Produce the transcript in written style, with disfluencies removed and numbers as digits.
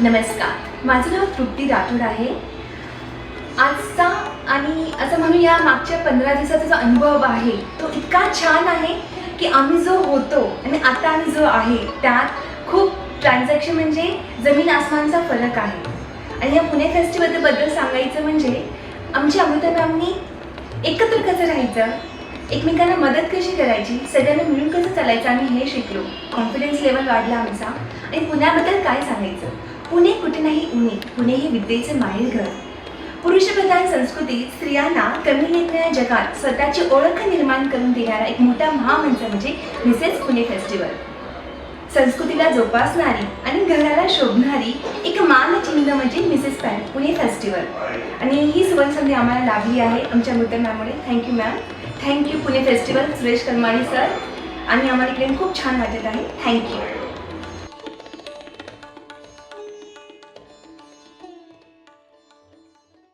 नमस्कार, माझं नाव तृप्ती राठोड आहे. आजचा आणि असं म्हणूया मागच्या 15 दिवसाचा जो अनुभव आहे तो इतका छान आहे की आम्ही जो होतो आणि आता आम्ही जो आहे त्यात खूप ट्रान्झॅक्शन म्हणजे जमीन आसमानचा फरक आहे. आणि या पुणे फेस्टिवलबद्दल सांगायचं म्हणजे आमची अमृता मॅमनी एकत्र कसं राहायचं, एकमेकांना मदत कशी करायची, सगळ्यांना मिळून कसं चालायचं आम्ही हे शिकलो. कॉन्फिडन्स लेवल वाढला आमचा. आणि पुण्याबद्दल काय सांगायचं, पुणे कुठे नाही उणे, पुणे हे विद्येचं माहेरघर. पुरुषप्रधान संस्कृतीत स्त्रियांना कमी लेखणाऱ्या जगात स्वतःची ओळख निर्माण करून देणारा एक मोठा महामंच म्हणजे मिसेस पुणे फेस्टिवल. संस्कृतीला जोपासणारी आणि घराला शोभणारी एक मानचिन्ह म्हणजे मिसेस पुणे फेस्टिवल. आणि ही सुवर्णसंधी आम्हाला लाभली आहे आमच्या अमृता मॅममुळे. Thank you ma'am, thank you Pune festival, Suresh Karmadi sir. आणि आम्हाला इकडे खूप छान वाटत आहे. थँक्यू.